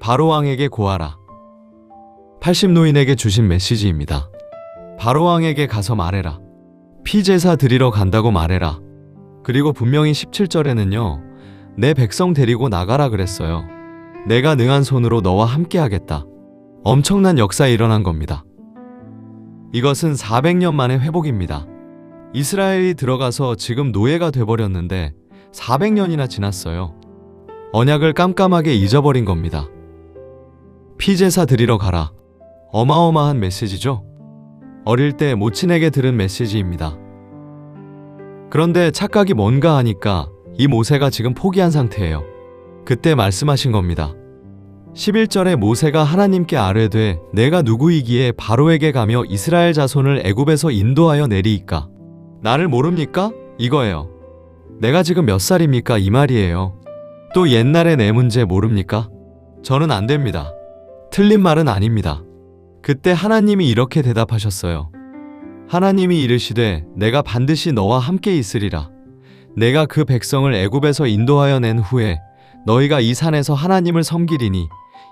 바로왕에게 고하라. 80노인에게 주신 메시지입니다. 바로왕에게 가서 말해라. 피제사 드리러 간다고 말해라. 그리고 분명히 17절에는요. 내 백성 데리고 나가라 그랬어요. 내가 능한 손으로 너와 함께 하겠다. 엄청난 역사에 일어난 겁니다. 이것은 400년 만의 회복입니다. 이스라엘이 들어가서 지금 노예가 돼버렸는데 400년이나 지났어요. 언약을 깜깜하게 잊어버린 겁니다. 피제사 드리러 가라. 어마어마한 메시지죠? 어릴 때 모친에게 들은 메시지입니다. 그런데 착각이 뭔가 하니까 이 모세가 지금 포기한 상태예요. 그때 말씀하신 겁니다. 11절에 모세가 하나님께 아뢰되 내가 누구이기에 바로에게 가며 이스라엘 자손을 애굽에서 인도하여 내리이까? 나를 모릅니까? 이거예요. 내가 지금 몇 살입니까? 이 말이에요. 또 옛날의 내 문제 모릅니까? 저는 안 됩니다. 틀린 말은 아닙니다. 그때 하나님이 이렇게 대답하셨어요. 하나님이 이르시되 내가 반드시 너와 함께 있으리라. 내가 그 백성을 애굽에서 인도하여 낸 후에 너희가 이 산에서 하나님을 섬기리니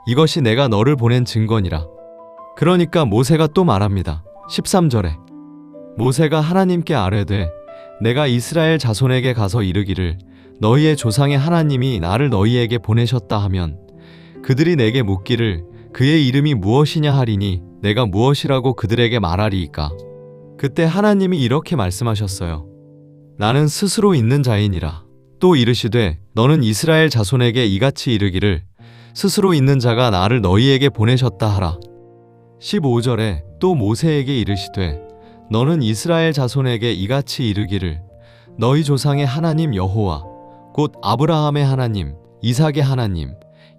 이것이 내가 너를 보낸 증거니라. 그러니까 모세가 또 말합니다. 13절에 모세가 하나님께 아뢰되 내가 이스라엘 자손에게 가서 이르기를 너희의 조상의 하나님이 나를 너희에게 보내셨다 하면 그들이 내게 묻기를 그의 이름이 무엇이냐 하리니 내가 무엇이라고 그들에게 말하리이까? 그때 하나님이 이렇게 말씀하셨어요. 나는 스스로 있는 자이니라. 또 이르시되 너는 이스라엘 자손에게 이같이 이르기를 스스로 있는 자가 나를 너희에게 보내셨다 하라. 15절에 또 모세에게 이르시되 너는 이스라엘 자손에게 이같이 이르기를 너희 조상의 하나님 여호와 곧 아브라함의 하나님, 이삭의 하나님,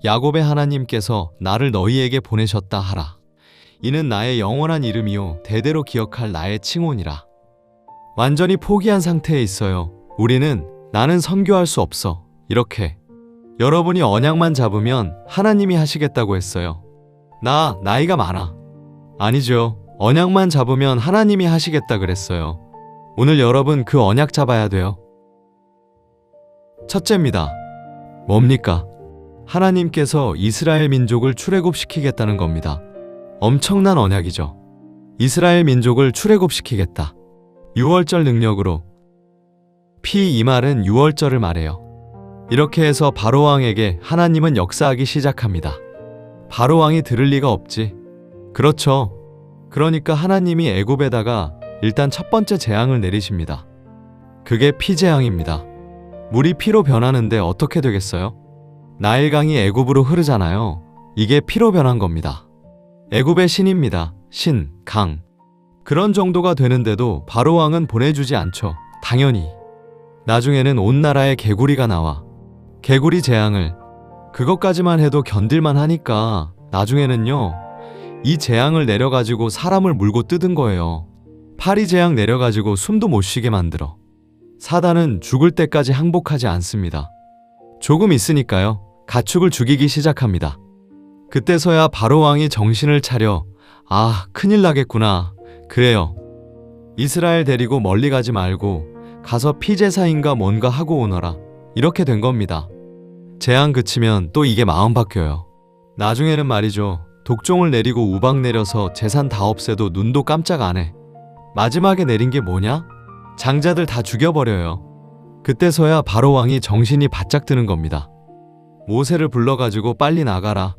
야곱의 하나님께서 나를 너희에게 보내셨다 하라. 이는 나의 영원한 이름이요 대대로 기억할 나의 칭호니라. 완전히 포기한 상태에 있어요. 우리는 나는 선교할 수 없어. 이렇게. 여러분이 언약만 잡으면 하나님이 하시겠다고 했어요. 나이가 많아. 아니죠. 언약만 잡으면 하나님이 하시겠다 그랬어요. 오늘 여러분 그 언약 잡아야 돼요. 첫째입니다. 뭡니까? 하나님께서 이스라엘 민족을 출애굽시키겠다는 겁니다. 엄청난 언약이죠. 이스라엘 민족을 출애굽시키겠다. 6월절 능력으로. 이 말은 6월절을 말해요. 이렇게 해서 바로왕에게 하나님은 역사하기 시작합니다. 바로왕이 들을 리가 없지. 그렇죠. 그러니까 하나님이 애굽에다가 일단 첫 번째 재앙을 내리십니다. 그게 피재앙입니다. 물이 피로 변하는데 어떻게 되겠어요? 나일강이 애굽으로 흐르잖아요. 이게 피로 변한 겁니다. 애굽의 신입니다. 신, 강. 그런 정도가 되는데도 바로왕은 보내주지 않죠. 당연히. 나중에는 온 나라에 개구리가 나와. 개구리 재앙을. 그것까지만 해도 견딜만 하니까 나중에는요. 이 재앙을 내려가지고 사람을 물고 뜯은 거예요. 파리 재앙 내려가지고 숨도 못 쉬게 만들어. 사단은 죽을 때까지 항복하지 않습니다. 조금 있으니까요. 가축을 죽이기 시작합니다. 그때서야 바로왕이 정신을 차려 큰일 나겠구나. 그래요. 이스라엘 데리고 멀리 가지 말고 가서 피제사인가 뭔가 하고 오너라. 이렇게 된 겁니다. 재앙 그치면 또 이게 마음 바뀌어요. 나중에는 말이죠. 독종을 내리고 우박 내려서 재산 다 없애도 눈도 깜짝 안 해. 마지막에 내린 게 뭐냐? 장자들 다 죽여버려요. 그때서야 바로왕이 정신이 바짝 드는 겁니다. 모세를 불러가지고 빨리 나가라.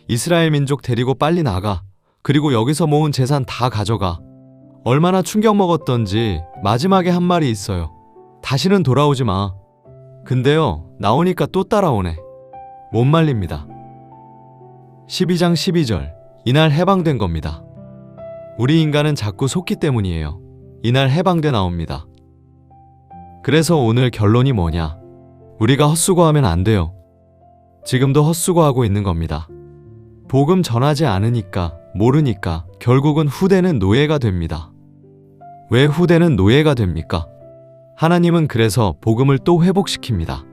이스라엘 민족 데리고 빨리 나가. 그리고 여기서 모은 재산 다 가져가. 얼마나 충격 먹었던지 마지막에 한 말이 있어요. 다시는 돌아오지 마. 근데요, 나오니까 또 따라오네. 못 말립니다. 12장 12절. 이날 해방된 겁니다. 우리 인간은 자꾸 속기 때문이에요. 이날 해방돼 나옵니다. 그래서 오늘 결론이 뭐냐? 우리가 헛수고하면 안 돼요. 지금도 헛수고하고 있는 겁니다. 복음 전하지 않으니까, 모르니까 결국은 후대는 노예가 됩니다. 왜 후대는 노예가 됩니까? 하나님은 그래서 복음을 또 회복시킵니다.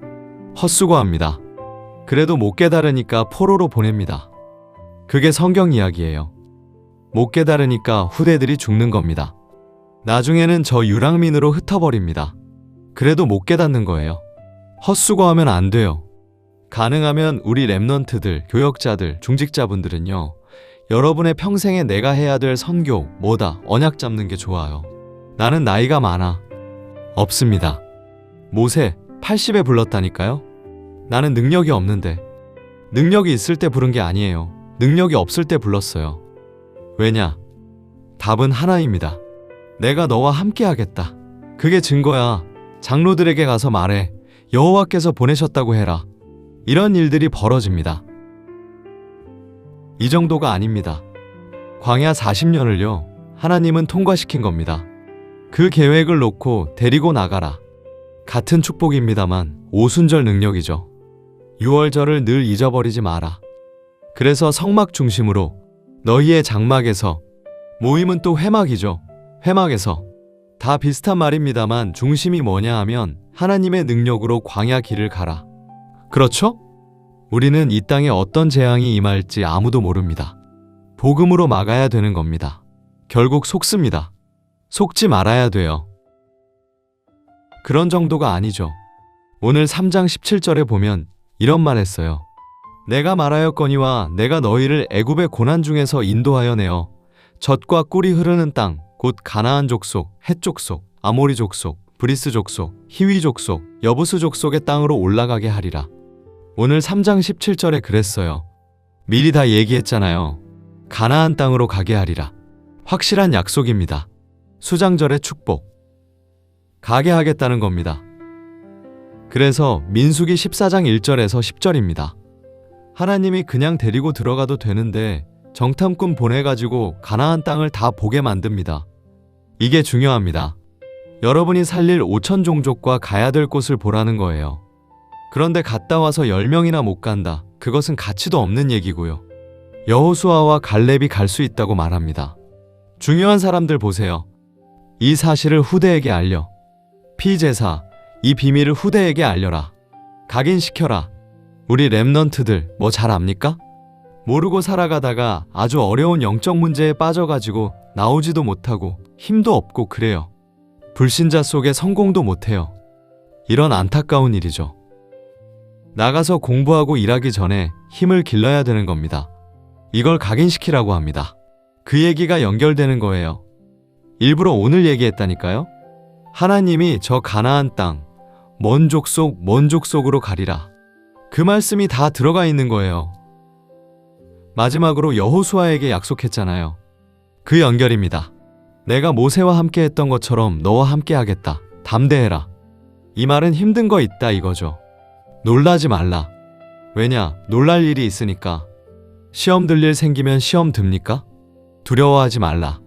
헛수고합니다. 그래도 못 깨달으니까 포로로 보냅니다. 그게 성경 이야기예요. 못 깨달으니까 후대들이 죽는 겁니다. 나중에는 저 유랑민으로 흩어버립니다. 그래도 못 깨닫는 거예요. 헛수고하면 안 돼요. 가능하면 우리 랩넌트들, 교역자들, 중직자분들은요. 여러분의 평생에 내가 해야 될 선교, 뭐다, 언약 잡는 게 좋아요. 나는 나이가 많아. 없습니다. 모세 80에 불렀다니까요? 나는 능력이 없는데. 능력이 있을 때 부른 게 아니에요. 능력이 없을 때 불렀어요. 왜냐? 답은 하나입니다. 내가 너와 함께 하겠다. 그게 증거야. 장로들에게 가서 말해. 여호와께서 보내셨다고 해라. 이런 일들이 벌어집니다. 이 정도가 아닙니다. 광야 40년을요. 하나님은 통과시킨 겁니다. 그 계획을 놓고 데리고 나가라. 같은 축복입니다만 오순절 능력이죠. 유월절을 늘 잊어버리지 마라. 그래서 성막 중심으로 너희의 장막에서, 모임은 또 회막이죠. 회막에서. 다 비슷한 말입니다만 중심이 뭐냐 하면 하나님의 능력으로 광야 길을 가라. 그렇죠? 우리는 이 땅에 어떤 재앙이 임할지 아무도 모릅니다. 복음으로 막아야 되는 겁니다. 결국 속습니다. 속지 말아야 돼요. 그런 정도가 아니죠. 오늘 3장 17절에 보면 이런 말 했어요. 내가 말하였거니와 내가 너희를 애굽의 고난 중에서 인도하여 내어 젖과 꿀이 흐르는 땅, 곧 가나안 족속, 헷 족속, 아모리 족속, 브리스 족속, 히위 족속, 여부스 족속의 땅으로 올라가게 하리라. 오늘 3장 17절에 그랬어요. 미리 다 얘기했잖아요. 가나안 땅으로 가게 하리라. 확실한 약속입니다. 수장절의 축복. 가게 하겠다는 겁니다. 그래서 민수기 14장 1절에서 10절입니다. 하나님이 그냥 데리고 들어가도 되는데 정탐꾼 보내가지고 가나안 땅을 다 보게 만듭니다. 이게 중요합니다. 여러분이 살릴 5천 종족과 가야 될 곳을 보라는 거예요. 그런데 갔다 와서 10명이나 못 간다. 그것은 가치도 없는 얘기고요. 여호수아와 갈렙이 갈 수 있다고 말합니다. 중요한 사람들 보세요. 이 사실을 후대에게 알려. 피제사, 이 비밀을 후대에게 알려라. 각인시켜라. 우리 랩넌트들 뭐 잘 압니까? 모르고 살아가다가 아주 어려운 영적 문제에 빠져가지고 나오지도 못하고 힘도 없고 그래요. 불신자 속에 성공도 못해요. 이런 안타까운 일이죠. 나가서 공부하고 일하기 전에 힘을 길러야 되는 겁니다. 이걸 각인시키라고 합니다. 그 얘기가 연결되는 거예요. 일부러 오늘 얘기했다니까요. 하나님이 저 가나안 땅, 먼 족속으로 가리라. 그 말씀이 다 들어가 있는 거예요. 마지막으로 여호수아에게 약속했잖아요. 그 연결입니다. 내가 모세와 함께 했던 것처럼 너와 함께 하겠다. 담대해라. 이 말은 힘든 거 있다 이거죠. 놀라지 말라. 왜냐? 놀랄 일이 있으니까. 시험 들 일 생기면 시험 듭니까? 두려워하지 말라.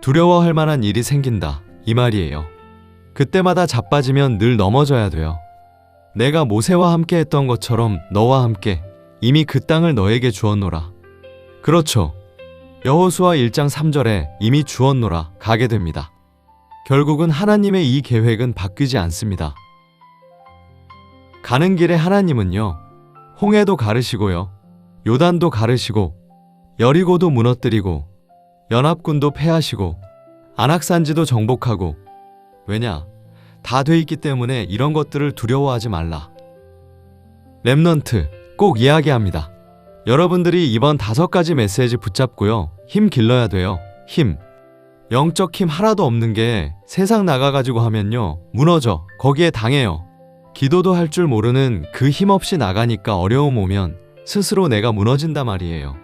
두려워할 만한 일이 생긴다. 이 말이에요. 그때마다 자빠지면 늘 넘어져야 돼요. 내가 모세와 함께 했던 것처럼 너와 함께 이미 그 땅을 너에게 주었노라. 그렇죠. 여호수아 1장 3절에 이미 주었노라 가게 됩니다. 결국은 하나님의 이 계획은 바뀌지 않습니다. 가는 길에 하나님은요. 홍해도 가르시고요. 요단도 가르시고 여리고도 무너뜨리고 연합군도 패하시고 안악산지도 정복하고 왜냐? 다 돼 있기 때문에 이런 것들을 두려워하지 말라. 랩넌트 꼭 이야기합니다. 여러분들이 이번 5가지 메시지 붙잡고요. 힘 길러야 돼요. 힘. 영적 힘 하나도 없는 게 세상 나가가지고 하면요. 무너져. 거기에 당해요. 기도도 할 줄 모르는 그 힘 없이 나가니까 어려움 오면 스스로 내가 무너진단 말이에요.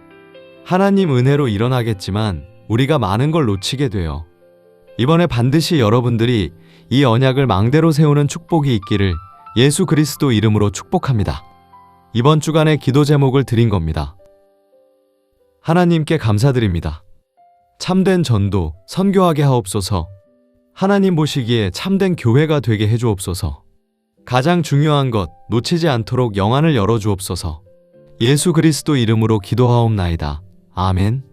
하나님 은혜로 일어나겠지만 우리가 많은 걸 놓치게 돼요. 이번에 반드시 여러분들이 이 언약을 망대로 세우는 축복이 있기를 예수 그리스도 이름으로 축복합니다. 이번 주간의 기도 제목을 드린 겁니다. 하나님께 감사드립니다. 참된 전도, 선교하게 하옵소서. 하나님 보시기에 참된 교회가 되게 해주옵소서. 가장 중요한 것 놓치지 않도록 영안을 열어주옵소서. 예수 그리스도 이름으로 기도하옵나이다. 아멘.